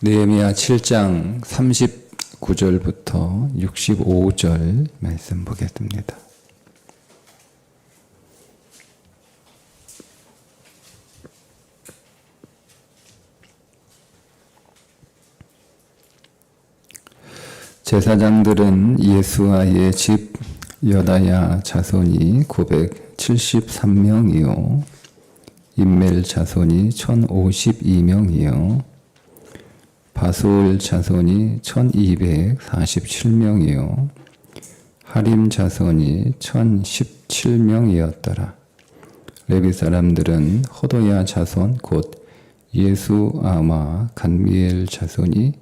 느헤미야 7장 39절부터 65절 말씀 보겠습니다. 제사장들은 예수아의 집 여다야 자손이 973명이요 임멜 자손이 1052명이요 바수울 자손이 1247명이요 하림 자손이 1017명이었더라. 레위 사람들은 호도야 자손 곧 예수아와 간미엘 자손이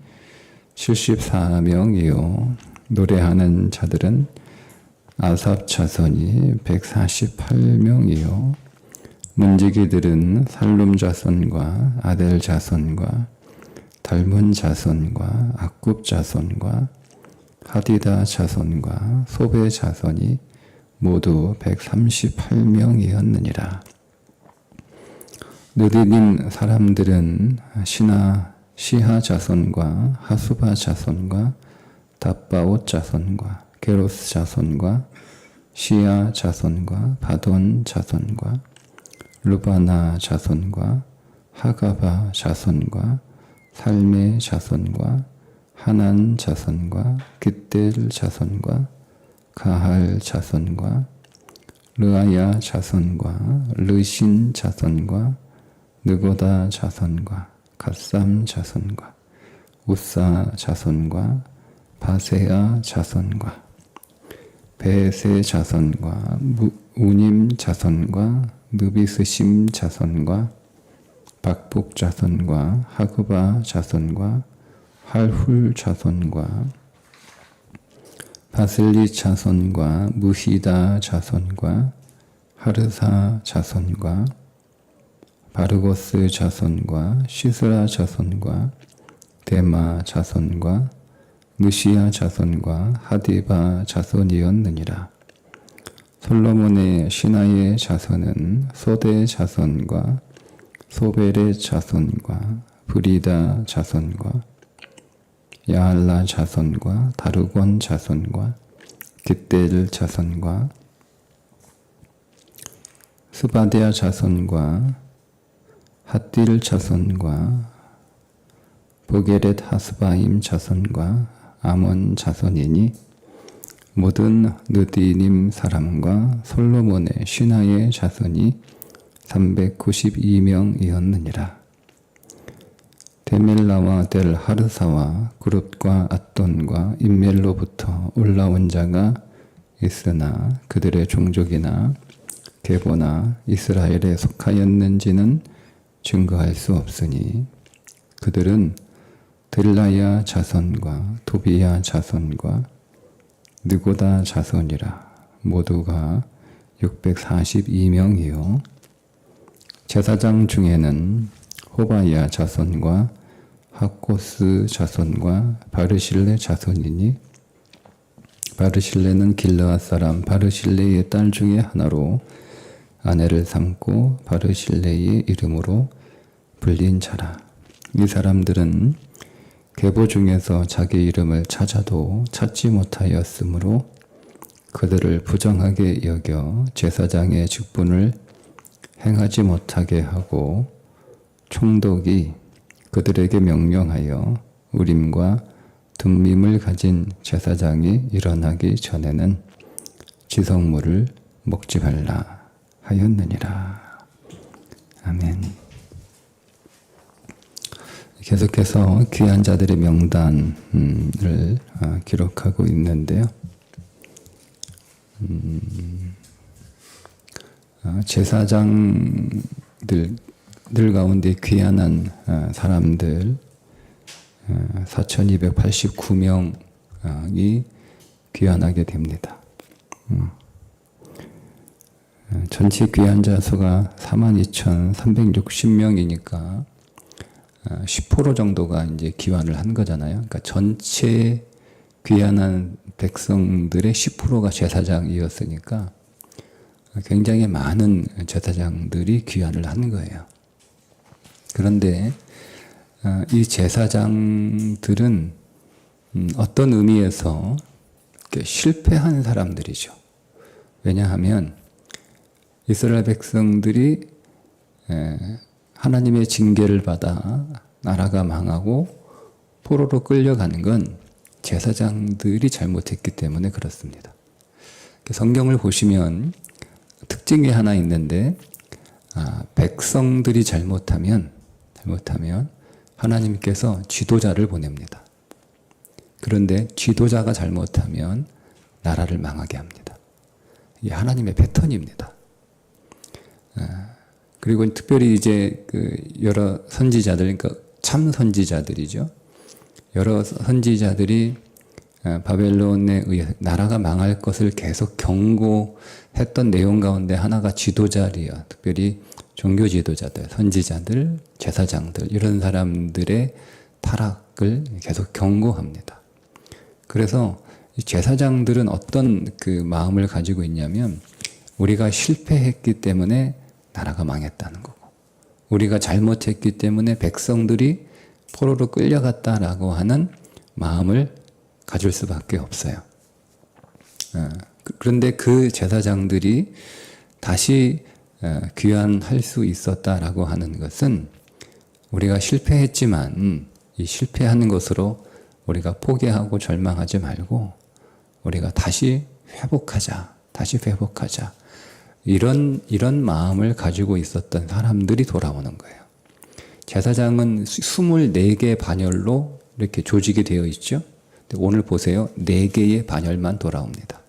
74명이요 노래하는 자들은 아삽 자손이 148명이요 문지기들은 살룸 자손과 아델 자손과 달문 자손과 악굽 자손과 하디다 자손과 소베 자손이 모두 138명이었느니라. 느디님 사람들은 시하 자손과 하수바 자손과 답바옷 자손과 게로스 자손과 시야 자손과 바돈 자손과 루바나 자손과 하가바 자손과 살메 자손과 하난 자손과 깃델 자손과 가할 자손과 르아야 자손과 르신 자손과 느고다 자손과 갓삼 자손과 우사 자손과 바세아 자손과 베세 자손과 우님 자손과 느비스심 자손과 박북 자손과 하그바 자손과 할훌 자손과 바슬리 자손과 무히다 자손과 하르사 자손과 바르고스 자손과 시스라 자손과 데마 자손과 느시야 자손과 하디바 자손이었느니라. 솔로몬의 신하의 자손은 소대 자손과 소벨의 자손과 브리다 자손과 야알라 자손과 다르곤 자손과 깃델 자손과 스바디아 자손과 핫딜 자손과 보게렛 하스바임 자손과 아몬 자손이니 모든 느디님 사람과 솔로몬의 신하의 자손이 392명이었느니라. 데멜라와 델 하르사와 그룹과 앗돈과 임멜로부터 올라온 자가 있으나 그들의 종족이나 계보나 이스라엘에 속하였는지는 증거할 수 없으니 그들은 들라야 자손과 도비야 자손과 느고다 자손이라. 모두가 642명이요 제사장 중에는 호바야 자손과 하코스 자손과 바르실레 자손이니 바르실레는 길르앗 사람 바르실레의 딸 중에 하나로 아내를 삼고 바르실레의 이름으로 불린 자라. 이 사람들은 계보 중에서 자기 이름을 찾아도 찾지 못하였으므로 그들을 부정하게 여겨 제사장의 직분을 행하지 못하게 하고 총독이 그들에게 명령하여 우림과 둠밈을 가진 제사장이 일어나기 전에는 지성물을 먹지 말라 하였느니라. 아멘. 계속해서 귀한 자들의 명단을 기록하고 있는데요. 제사장들 가운데 귀한한 사람들 4289명이 귀환하게 됩니다. 전체 귀환자 수가 42,360명이니까 10% 정도가 이제 귀환을 한 거잖아요. 그러니까 전체 귀환한 백성들의 10%가 제사장이었으니까 굉장히 많은 제사장들이 귀환을 한 거예요. 그런데 이 제사장들은 어떤 의미에서 이렇게 실패한 사람들이죠. 왜냐하면 이스라엘 백성들이 하나님의 징계를 받아 나라가 망하고 포로로 끌려가는 건 제사장들이 잘못했기 때문에 그렇습니다. 성경을 보시면 특징이 하나 있는데 백성들이 잘못하면 하나님께서 지도자를 보냅니다. 그런데 지도자가 잘못하면 나라를 망하게 합니다. 이게 하나님의 패턴입니다. 그리고 특별히 이제 여러 선지자들, 그러니까 참 선지자들이죠. 여러 선지자들이 바벨론에 의해 나라가 망할 것을 계속 경고했던 내용 가운데 하나가 지도자리요. 특별히 종교 지도자들, 선지자들, 제사장들 이런 사람들의 타락을 계속 경고합니다. 그래서 이 제사장들은 어떤 마음을 가지고 있냐면 우리가 실패했기 때문에 나라가 망했다는 거고 우리가 잘못했기 때문에 백성들이 포로로 끌려갔다라고 하는 마음을 가질 수밖에 없어요. 그런데 그 제사장들이 다시 귀환할 수 있었다라고 하는 것은 우리가 실패했지만 이 실패하는 것으로 우리가 포기하고 절망하지 말고 우리가 다시 회복하자. 이런 마음을 가지고 있었던 사람들이 돌아오는 거예요. 제사장은 24개의 반열로 이렇게 조직이 되어 있죠. 오늘 보세요. 4개의 반열만 돌아옵니다.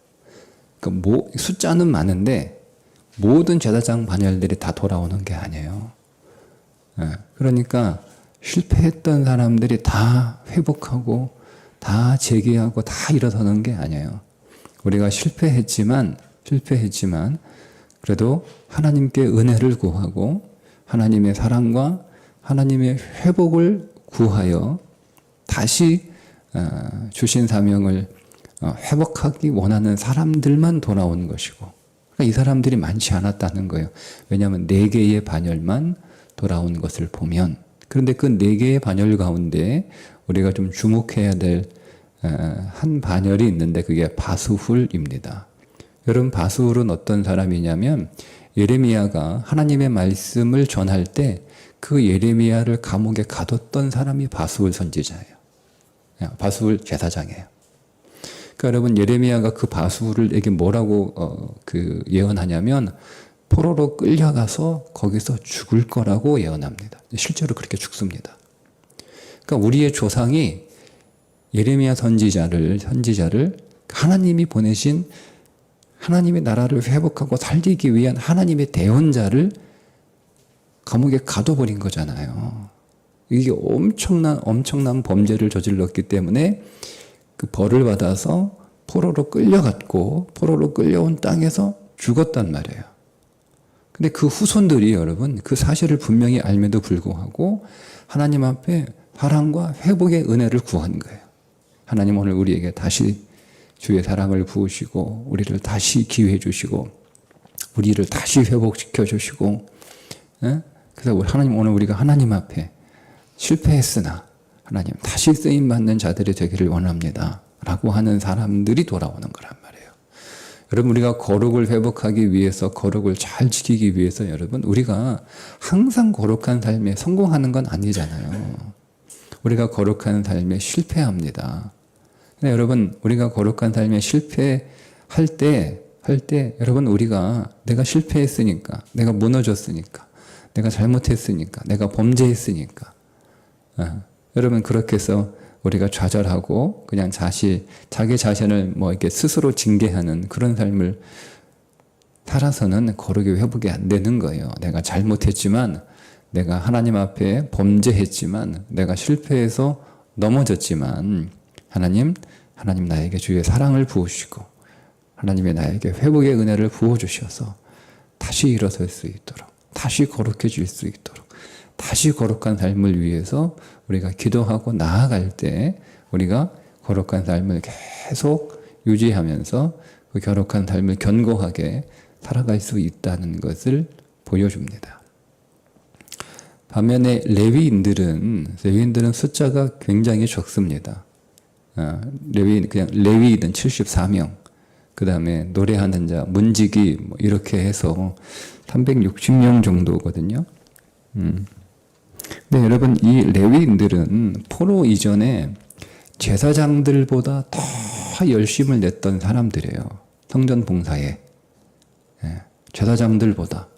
그러니까 숫자는 많은데 모든 제사장 반열들이 다 돌아오는 게 아니에요. 그러니까 실패했던 사람들이 다 회복하고 다 재기하고 다 일어서는 게 아니에요. 우리가 실패했지만 그래도 하나님께 은혜를 구하고 하나님의 사랑과 하나님의 회복을 구하여 다시 주신 사명을 회복하기 원하는 사람들만 돌아오는 것이고 그러니까 이 사람들이 많지 않았다는 거예요. 왜냐하면 4개의 반열만 돌아온 것을 보면 그런데 그 4개의 반열 가운데 우리가 좀 주목해야 될 한 반열이 있는데 그게 바수훌입니다. 여러분 바수훌은 어떤 사람이냐면 예레미야가 하나님의 말씀을 전할 때 그 예레미야를 감옥에 가뒀던 사람이 바수훌 선지자예요. 바수훌 제사장이에요. 그러니까 여러분 예레미야가 그 바수훌에게 뭐라고 예언하냐면 포로로 끌려가서 거기서 죽을 거라고 예언합니다. 실제로 그렇게 죽습니다. 그러니까 우리의 조상이 예레미야 선지자를 하나님이 보내신 하나님의 나라를 회복하고 살리기 위한 하나님의 대언자를 감옥에 가둬버린 거잖아요. 이게 엄청난 범죄를 저질렀기 때문에 그 벌을 받아서 포로로 끌려갔고 포로로 끌려온 땅에서 죽었단 말이에요. 근데 그 후손들이 여러분 그 사실을 분명히 알면도 불구하고 하나님 앞에 사랑과 회복의 은혜를 구한 거예요. 하나님 오늘 우리에게 다시 주의 사랑을 부으시고 우리를 다시 기회해 주시고 우리를 다시 회복시켜 주시고 그래서 하나님 오늘 우리가 하나님 앞에 실패했으나 하나님 다시 쓰임받는 자들이 되기를 원합니다 라고 하는 사람들이 돌아오는 거란 말이에요. 여러분 우리가 거룩을 회복하기 위해서 거룩을 잘 지키기 위해서 여러분 우리가 항상 거룩한 삶에 성공하는 건 아니잖아요. 우리가 거룩한 삶에 실패합니다. 근데 여러분 우리가 거룩한 삶에 실패할 때 여러분 우리가 내가 실패했으니까 내가 무너졌으니까 내가 잘못했으니까 내가 범죄했으니까 여러분 그렇게 해서 우리가 좌절하고 그냥 자기 자신을 이렇게 스스로 징계하는 그런 삶을 살아서는 거룩의 회복이 안 되는 거예요. 내가 잘못했지만 내가 하나님 앞에 범죄했지만 내가 실패해서 넘어졌지만 하나님 나에게 주의 사랑을 부으시고 하나님의 나에게 회복의 은혜를 부어주셔서 다시 일어설 수 있도록 다시 거룩해질 수 있도록 다시 거룩한 삶을 위해서 우리가 기도하고 나아갈 때 우리가 거룩한 삶을 계속 유지하면서 그 거룩한 삶을 견고하게 살아갈 수 있다는 것을 보여줍니다. 반면에 레위인들은 숫자가 굉장히 적습니다. 그냥 레위인은 74명, 그 다음에 노래하는 자, 문지기 뭐 이렇게 해서 360명 정도거든요. 근데 여러분, 이 레위인들은 포로 이전에 제사장들보다 더 열심을 냈던 사람들이에요. 성전 봉사에. 제사장들보다.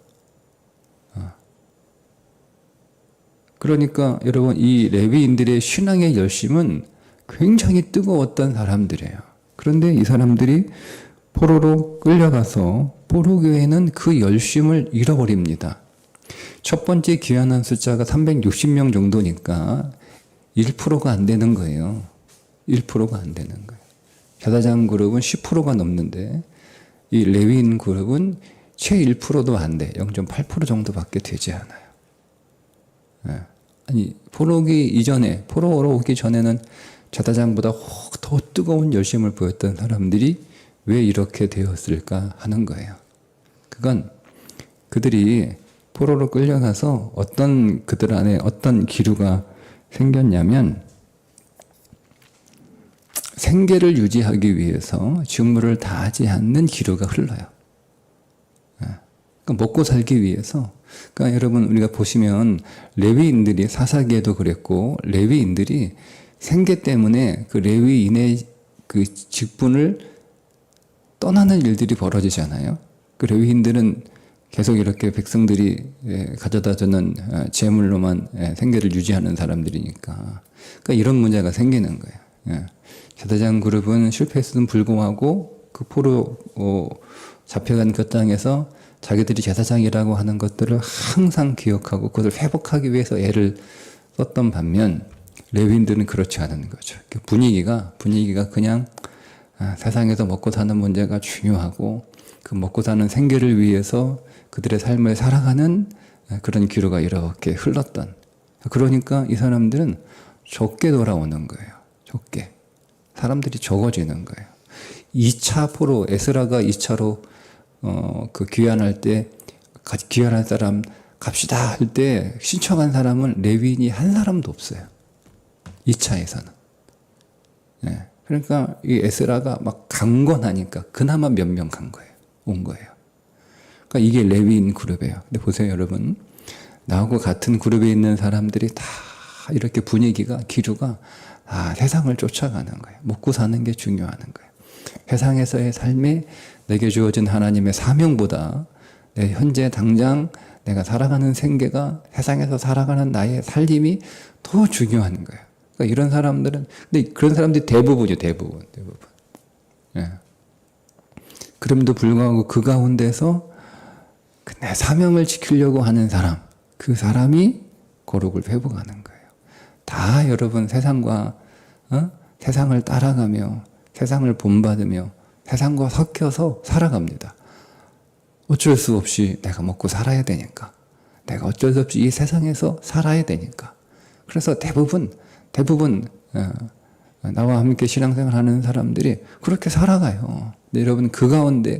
그러니까 여러분, 이 레위인들의 신앙의 열심은 굉장히 뜨거웠던 사람들이에요. 그런데 이 사람들이 포로로 끌려가서 포로교회는 그 열심을 잃어버립니다. 첫 번째 귀환한 숫자가 360명 정도니까 1%가 안 되는 거예요. 1%가 안 되는 거예요. 제사장 그룹은 10%가 넘는데 이 레위인 그룹은 채 1%도 안 돼. 0.8% 정도밖에 되지 않아요. 아니, 포로로 오기 전에는 제사장보다 더 뜨거운 열심을 보였던 사람들이 왜 이렇게 되었을까 하는 거예요. 그건 그들이 포로로 끌려가서 그들 안에 어떤 기류가 생겼냐면, 생계를 유지하기 위해서 직무를 다하지 않는 기류가 흘러요. 그러니까 먹고 살기 위해서. 그러니까 여러분, 우리가 보시면 레위인들이, 사사기에도 그랬고, 레위인들이 생계 때문에 그 레위인의 그 직분을 떠나는 일들이 벌어지잖아요. 그 레위인들은 계속 이렇게 백성들이 가져다 주는 재물로만 생계를 유지하는 사람들이니까. 그러니까 이런 문제가 생기는 거예요. 제사장 그룹은 실패했음에도 불구하고 그 포로 잡혀간 그 땅에서 자기들이 제사장이라고 하는 것들을 항상 기억하고 그것을 회복하기 위해서 애를 썼던 반면, 레위인들은 그렇지 않은 거죠. 분위기가 그냥 세상에서 먹고 사는 문제가 중요하고 그 먹고 사는 생계를 위해서 그들의 삶을 살아가는 그런 기류가 이렇게 흘렀던. 그러니까 이 사람들은 적게 돌아오는 거예요. 적게. 사람들이 적어지는 거예요. 2차 포로, 에스라가 2차로 그 귀환할 때, 귀환할 사람 갑시다 할 때 신청한 사람은 레위인이 한 사람도 없어요. 2차에서는. 그러니까 이 에스라가 막 강건하니까 그나마 몇 명 간 거예요. 온 거예요. 그러니까 이게 레위인 그룹이에요. 근데 보세요, 여러분. 나하고 같은 그룹에 있는 사람들이 다 이렇게 분위기가, 기류가 세상을 쫓아가는 거예요. 먹고 사는 게 중요한 거예요. 세상에서의 삶에 내게 주어진 하나님의 사명보다 내 현재 당장 내가 살아가는 생계가, 세상에서 살아가는 나의 살림이 더 중요한 거예요. 그러니까 이런 사람들은, 근데 그런 사람들이 대부분이에요, 대부분. 그럼에도 불구하고 그 가운데서 내 사명을 지키려고 하는 사람, 그 사람이 거룩을 회복하는 거예요. 다 여러분 세상과 세상을 따라가며 세상을 본받으며 세상과 섞여서 살아갑니다. 어쩔 수 없이 내가 먹고 살아야 되니까. 내가 어쩔 수 없이 이 세상에서 살아야 되니까. 그래서 대부분 나와 함께 신앙생활 하는 사람들이 그렇게 살아가요. 근데 여러분, 그 가운데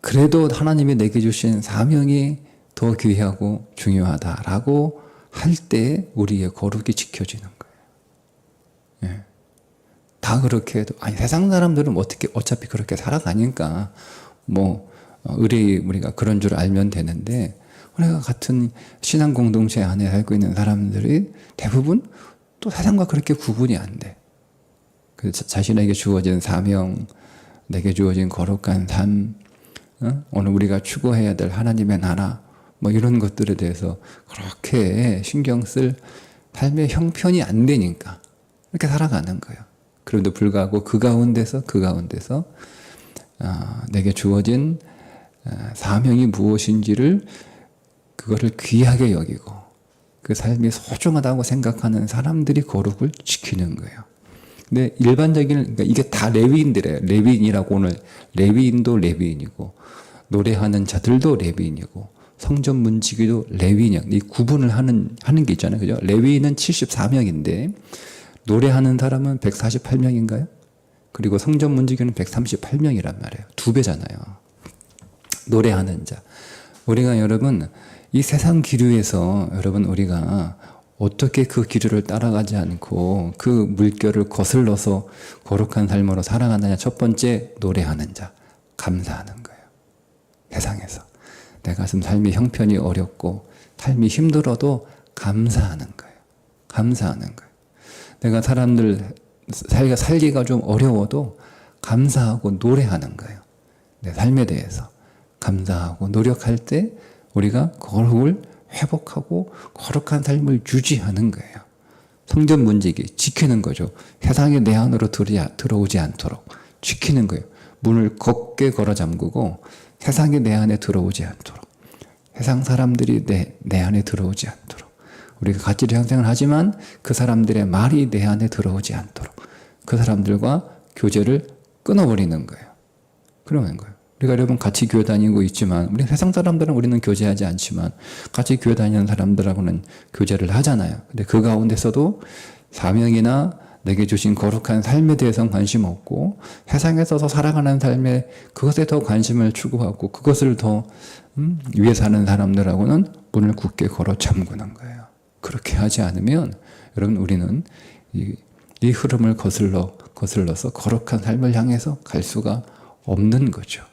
그래도 하나님이 내게 주신 사명이 더 귀하고 중요하다라고 할 때 우리의 거룩이 지켜지는 거예요. 다 그렇게 해도, 세상 사람들은 어차피 그렇게 살아가니까 의뢰의 우리가 그런 줄 알면 되는데, 우리가 같은 신앙 공동체 안에 살고 있는 사람들이 대부분 또 세상과 그렇게 구분이 안 돼. 자신에게 주어진 사명, 내게 주어진 거룩한 삶, 오늘 우리가 추구해야 될 하나님의 나라, 이런 것들에 대해서 그렇게 신경 쓸 삶의 형편이 안 되니까 이렇게 살아가는 거예요. 그럼에도 불구하고 그 가운데서 내게 주어진 사명이 무엇인지를, 그거를 귀하게 여기고 그 삶이 소중하다고 생각하는 사람들이 거룩을 지키는 거예요. 근데 그러니까 이게 다 레위인들이에요. 레위인이라고, 오늘 레위인도 레위인이고 노래하는 자들도 레위인이고 성전 문지기도 레위인이야. 이 구분을 하는 게 있잖아요. 그죠? 레위인은 74명인데 노래하는 사람은 148명인가요? 그리고 성전 문지기는 138명이란 말이에요. 2배잖아요. 노래하는 자. 우리가 여러분 이 세상 기류에서 여러분 우리가 어떻게 그 기류를 따라가지 않고 그 물결을 거슬러서 거룩한 삶으로 살아가느냐. 첫 번째, 노래하는 자, 감사하는 거예요. 세상에서 내가 지금 삶이 형편이 어렵고 삶이 힘들어도 감사하는 거예요. 감사하는 거예요. 내가 사람들 살기가 좀 어려워도 감사하고 노래하는 거예요. 내 삶에 대해서 감사하고 노력할 때 우리가 거룩을 회복하고 거룩한 삶을 유지하는 거예요. 성전 문지기 지키는 거죠. 세상이 내 안으로 들어오지 않도록 지키는 거예요. 문을 굳게 걸어 잠그고 세상이 내 안에 들어오지 않도록, 세상 사람들이 내 안에 들어오지 않도록, 우리가 가치 형생을 하지만 그 사람들의 말이 내 안에 들어오지 않도록 그 사람들과 교제를 끊어버리는 거예요. 그러는 거예요. 우리가 여러분 같이 교회 다니고 있지만 우리 세상 사람들은 우리는 교제하지 않지만 같이 교회 다니는 사람들하고는 교제를 하잖아요. 근데 그 가운데서도 사명이나 내게 주신 거룩한 삶에 대해서는 관심 없고 세상에서 살아가는 삶에 그것에 더 관심을 추구하고 그것을 더 위해 사는 사람들하고는 문을 굳게 걸어 잠그는 거예요. 그렇게 하지 않으면 여러분 우리는 이 흐름을 거슬러서 거룩한 삶을 향해서 갈 수가 없는 거죠.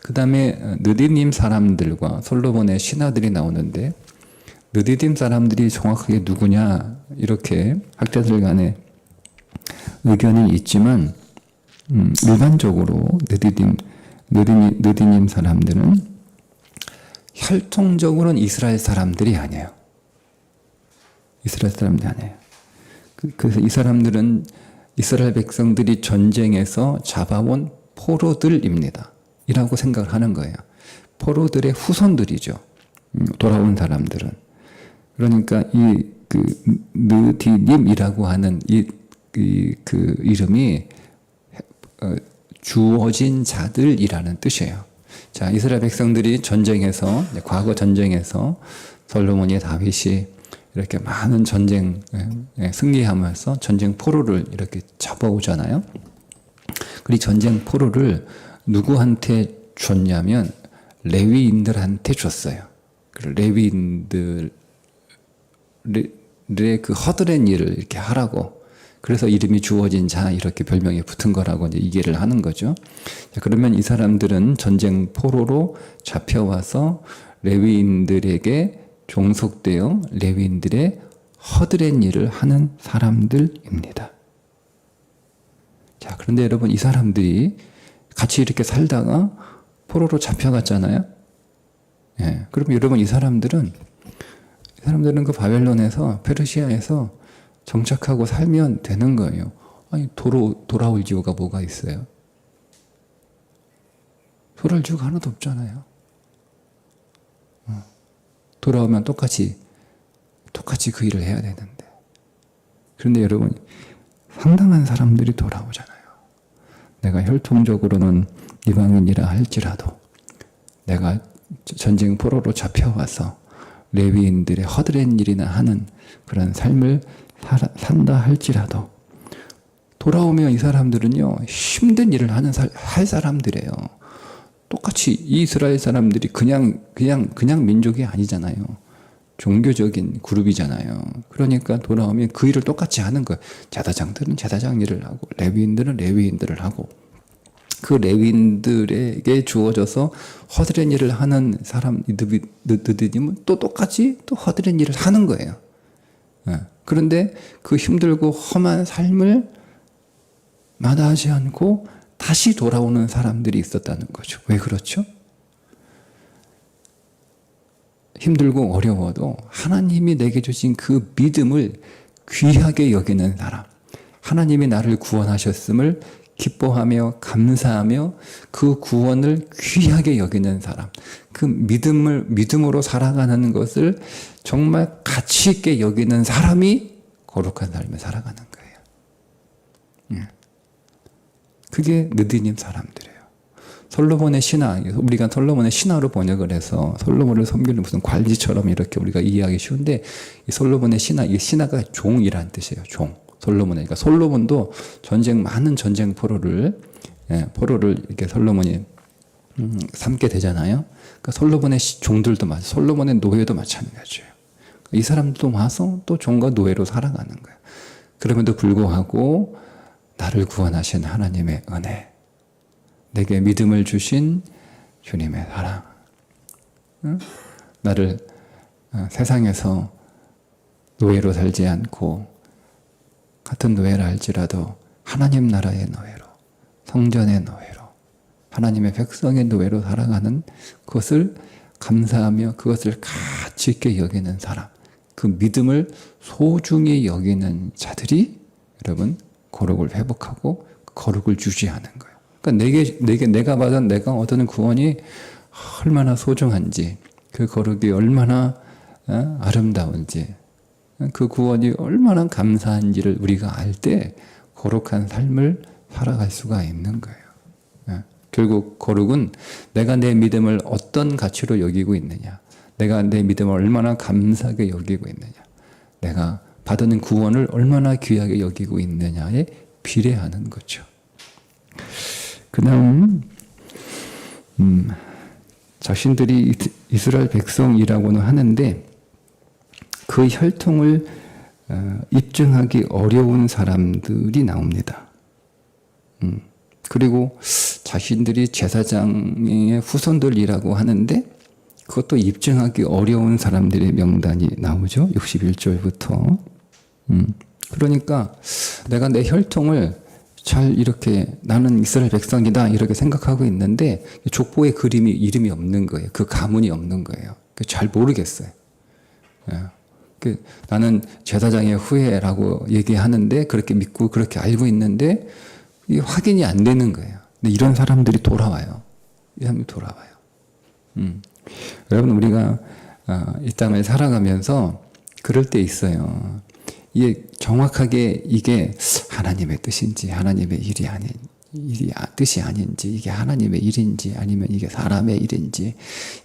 그 다음에 느디님 사람들과 솔로몬의 신하들이 나오는데 느디님 사람들이 정확하게 누구냐 이렇게 학자들 간에 의견이 있지만 일반적으로 느디님 사람들은 혈통적으로는 이스라엘 사람들이 아니에요. 이스라엘 사람들이 아니에요. 그래서 이 사람들은 이스라엘 백성들이 전쟁에서 잡아온 포로들입니다. 이라고 생각을 하는 거예요. 포로들의 후손들이죠. 돌아온 사람들은. 그러니까 느디님이라고 하는 그 이름이 주어진 자들이라는 뜻이에요. 자, 이스라엘 백성들이 전쟁에서, 과거 전쟁에서 솔로몬이 다윗이 이렇게 많은 전쟁 승리하면서 전쟁 포로를 이렇게 잡아오잖아요. 그 전쟁 포로를 누구한테 줬냐면 레위인들한테 줬어요. 레위인들의 그 허드렛 일을 이렇게 하라고. 그래서 이름이 주어진 자 이렇게 별명이 붙은 거라고 이제 이해를 하는 거죠. 자, 그러면 이 사람들은 전쟁 포로로 잡혀와서 레위인들에게 종속되어 레위인들의 허드렛 일을 하는 사람들입니다. 자, 그런데 여러분 이 사람들이 같이 이렇게 살다가 포로로 잡혀갔잖아요. 예. 그럼 여러분 이 사람들은 그 바벨론에서 페르시아에서 정착하고 살면 되는 거예요. 아니 돌아올 이유가 뭐가 있어요? 돌아올 이유가 하나도 없잖아요. 돌아오면 똑같이 그 일을 해야 되는데. 그런데 여러분 상당한 사람들이 돌아오잖아요. 내가 혈통적으로는 이방인이라 할지라도 내가 전쟁 포로로 잡혀와서 레위인들의 허드렛 일이나 하는 그런 삶을 산다 할지라도 돌아오면 이 사람들은요 힘든 일을 할 사람들이에요. 똑같이 이스라엘 사람들이 그냥 민족이 아니잖아요. 종교적인 그룹이잖아요. 그러니까 돌아오면 그 일을 똑같이 하는 거예요. 제사장들은 제사장 일을 하고 레위인들은 레위인들을 하고 그 레위인들에게 주어져서 허드렛 일을 하는 사람 느디님은 또 똑같이 또 허드렛 일을 하는 거예요. 그런데 그 힘들고 험한 삶을 마다하지 않고 다시 돌아오는 사람들이 있었다는 거죠. 왜 그렇죠? 힘들고 어려워도 하나님이 내게 주신 그 믿음을 귀하게 여기는 사람, 하나님이 나를 구원하셨음을 기뻐하며 감사하며 그 구원을 귀하게 여기는 사람, 그 믿음으로 살아가는 것을 정말 가치 있게 여기는 사람이 거룩한 삶을 살아가는 거예요. 그게 느디님 사람들이에요. 솔로몬의 신화, 우리가 솔로몬의 신화로 번역을 해서 솔로몬을 섬기는 무슨 관리처럼 이렇게 우리가 이해하기 쉬운데 이 솔로몬의 신화, 이 신화가 종이라는 뜻이에요. 종. 솔로몬이니까 솔로몬도 많은 전쟁 포로를 이렇게 솔로몬이 삼게 되잖아요. 그러니까 솔로몬의 종들도 솔로몬의 노예도 마찬가지예요. 이 사람도 와서 또 종과 노예로 살아가는 거예요. 그럼에도 불구하고 나를 구원하신 하나님의 은혜, 내게 믿음을 주신 주님의 사랑, 나를 세상에서 노예로 살지 않고 같은 노예라 할지라도 하나님 나라의 노예로, 성전의 노예로, 하나님의 백성의 노예로 살아가는 그것을 감사하며 그것을 가치 있게 여기는 사람, 그 믿음을 소중히 여기는 자들이 여러분 거룩을 회복하고 거룩을 유지하는 거예요. 그러니까 내가 받은 내가 얻은 구원이 얼마나 소중한지, 그 거룩이 얼마나 아름다운지, 그 구원이 얼마나 감사한지를 우리가 알 때 거룩한 삶을 살아갈 수가 있는 거예요. 결국 거룩은 내가 내 믿음을 어떤 가치로 여기고 있느냐, 내가 내 믿음을 얼마나 감사하게 여기고 있느냐, 내가 받은 구원을 얼마나 귀하게 여기고 있느냐에 비례하는 거죠. 그 다음 자신들이 이스라엘 백성이라고는 하는데 그 혈통을 입증하기 어려운 사람들이 나옵니다. 그리고 자신들이 제사장의 후손들이라고 하는데 그것도 입증하기 어려운 사람들의 명단이 나오죠. 61절부터. 그러니까 내가 내 혈통을 잘 이렇게 나는 이스라엘 백성이다 이렇게 생각하고 있는데 족보의 이름이 없는 거예요. 그 가문이 없는 거예요. 잘 모르겠어요. 나는 제사장의 후예라고 얘기하는데 그렇게 믿고 그렇게 알고 있는데 이게 확인이 안 되는 거예요. 근데 이런 사람들이 돌아와요. 이 사람이 돌아와요. 여러분 우리가 이 땅을 살아가면서 그럴 때 있어요. 이게 정확하게 이게 하나님의 뜻인지 하나님의 뜻이 아닌지, 이게 하나님의 일인지 아니면 이게 사람의 일인지,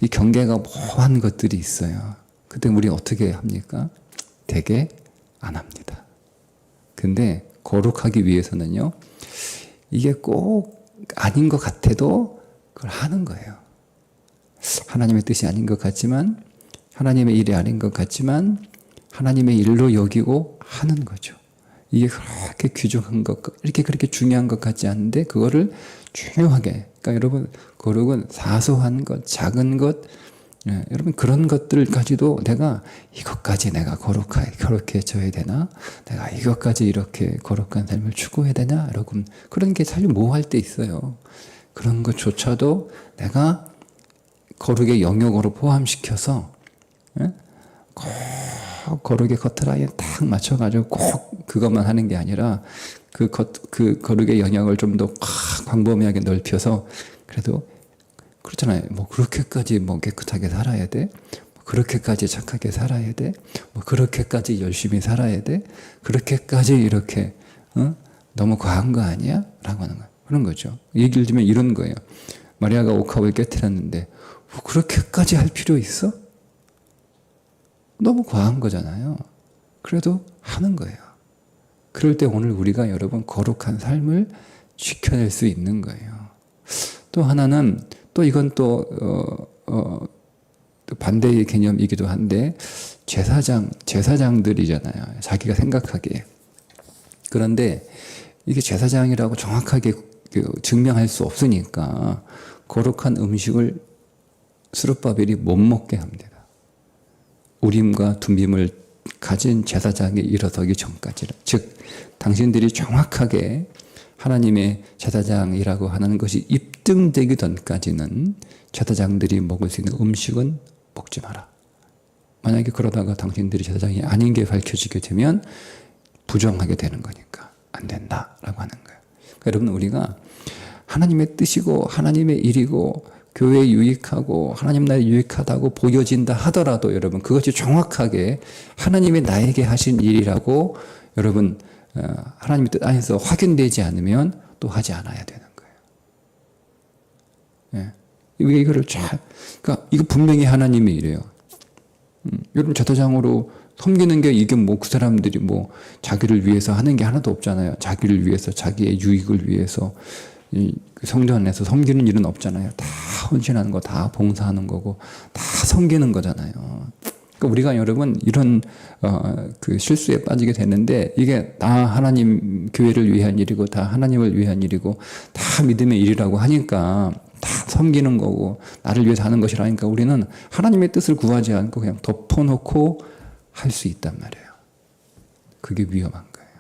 이 경계가 모호한 것들이 있어요. 그때 우리 어떻게 합니까? 되게 안 합니다. 근데 거룩하기 위해서는요, 이게 꼭 아닌 것 같아도 그걸 하는 거예요. 하나님의 뜻이 아닌 것 같지만, 하나님의 일이 아닌 것 같지만 하나님의 일로 여기고 하는 거죠. 이게 그렇게 귀중한 것, 그렇게 중요한 것 같지 않은데 그거를 중요하게, 그러니까 여러분 거룩은 사소한 것, 작은 것, 여러분 그런 것들까지도 이것까지 내가 거룩해져야 되나? 내가 이것까지 이렇게 거룩한 삶을 추구해야 되나? 여러분 그런 게 사실 모호할 때 있어요. 그런 것조차도 내가 거룩의 영역으로 포함시켜서 꼭 거룩의 커트라인에 딱 맞춰가지고 꼭 그것만 하는 게 아니라 그 거룩의 영역을 좀 더 광범위하게 넓혀서, 그래도 그렇잖아요. 뭐 그렇게까지 뭐 깨끗하게 살아야 돼? 뭐 그렇게까지 착하게 살아야 돼? 뭐 그렇게까지 열심히 살아야 돼? 그렇게까지 이렇게 너무 과한 거 아니야? 라고 하는 거예요. 그런 거죠. 예를 들면 이런 거예요. 마리아가 옥합을 깨뜨렸는데 뭐 그렇게까지 할 필요 있어? 너무 과한 거잖아요. 그래도 하는 거예요. 그럴 때 오늘 우리가 여러분 거룩한 삶을 지켜낼 수 있는 거예요. 또 하나는, 또 이건 또 반대의 개념이기도 한데, 제사장들이잖아요. 자기가 생각하기에. 그런데 이게 제사장이라고 정확하게 증명할 수 없으니까 거룩한 음식을 스룹바벨이 못 먹게 합니다. 우림과 둠빔을 가진 제사장이 일어서기 전까지는, 즉 당신들이 정확하게 하나님의 제사장이라고 하는 것이 입증되기 전까지는 제사장들이 먹을 수 있는 음식은 먹지 마라. 만약에 그러다가 당신들이 제사장이 아닌 게 밝혀지게 되면 부정하게 되는 거니까 안 된다라고 하는 거예요. 그러니까 여러분 우리가 하나님의 뜻이고 하나님의 일이고 교회에 유익하고 하나님 나라에 유익하다고 보여진다 하더라도 여러분 그것이 정확하게 하나님의 나에게 하신 일이라고 여러분 하나님의 뜻 안에서 확인되지 않으면 또 하지 않아야 되는 거예요. 왜 이거를 그러니까 이거 분명히 하나님의 일이에요. 여러분 제사장으로 섬기는 게 이게 뭐 그 사람들이 뭐 자기를 위해서 하는 게 하나도 없잖아요. 자기를 위해서, 자기의 유익을 위해서 이 성전 안에서 섬기는 일은 없잖아요. 다 헌신하는 거, 다 봉사하는 거고, 다 섬기는 거잖아요. 그러니까 우리가 여러분 이런 그 실수에 빠지게 되는데, 이게 다 하나님 교회를 위한 일이고, 다 하나님을 위한 일이고, 다 믿음의 일이라고 하니까 다 섬기는 거고, 나를 위해서 하는 것이라니까 우리는 하나님의 뜻을 구하지 않고 그냥 덮어놓고 할 수 있단 말이에요. 그게 위험한 거예요.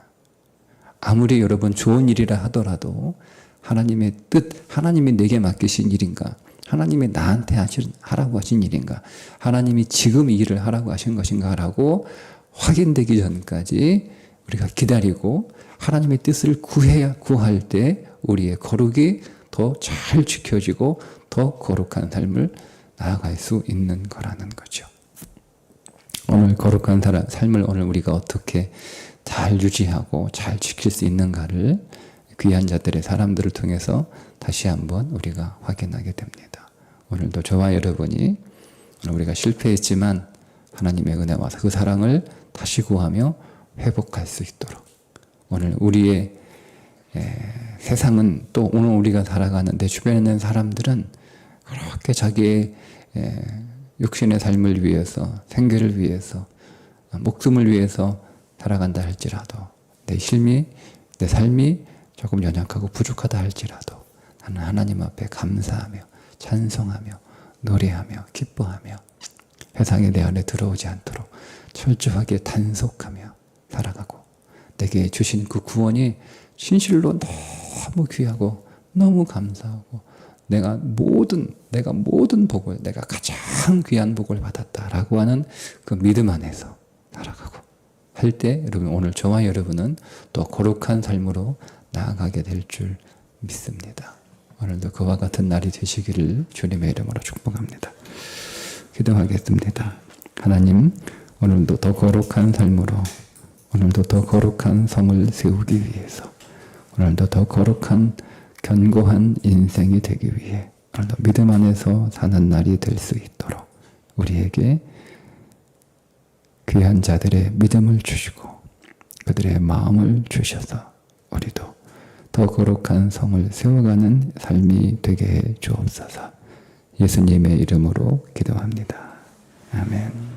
아무리 여러분 좋은 일이라 하더라도 하나님의 뜻, 하나님이 내게 맡기신 일인가, 하나님이 나한테 하라고 하신 일인가, 하나님이 지금 이 일을 하라고 하신 것인가 라고 확인되기 전까지 우리가 기다리고 하나님의 뜻을 구할 때 우리의 거룩이 더 잘 지켜지고 더 거룩한 삶을 나아갈 수 있는 거라는 거죠. 오늘 거룩한 삶을 오늘 우리가 어떻게 잘 유지하고 잘 지킬 수 있는가를 귀한 자들의 사람들을 통해서 다시 한번 우리가 확인하게 됩니다. 오늘도 저와 여러분이 우리가 실패했지만 하나님의 은혜와 그 사랑을 다시 구하며 회복할 수 있도록, 오늘 우리의 세상은, 또 오늘 우리가 살아가는 내 주변에 있는 사람들은 그렇게 자기의 육신의 삶을 위해서, 생계를 위해서, 목숨을 위해서 살아간다 할지라도, 내 삶이 조금 연약하고 부족하다 할지라도 나는 하나님 앞에 감사하며 찬송하며 노래하며 기뻐하며 세상에 내 안에 들어오지 않도록 철저하게 단속하며 살아가고, 내게 주신 그 구원이 진실로 너무 귀하고 너무 감사하고, 내가 모든 복을, 내가 가장 귀한 복을 받았다라고 하는 그 믿음 안에서 살아가고 할 때, 여러분 오늘 저와 여러분은 또 거룩한 삶으로 나아가게 될 줄 믿습니다. 오늘도 그와 같은 날이 되시기를 주님의 이름으로 축복합니다. 기도하겠습니다. 하나님, 오늘도 더 거룩한 삶으로, 오늘도 더 거룩한 성을 세우기 위해서, 오늘도 더 거룩한 견고한 인생이 되기 위해 오늘도 믿음 안에서 사는 날이 될 수 있도록 우리에게 귀한 자들의 믿음을 주시고 그들의 마음을 주셔서 우리도 더 거룩한 성을 세워가는 삶이 되게 해 주옵소서. 예수님의 이름으로 기도합니다. 아멘.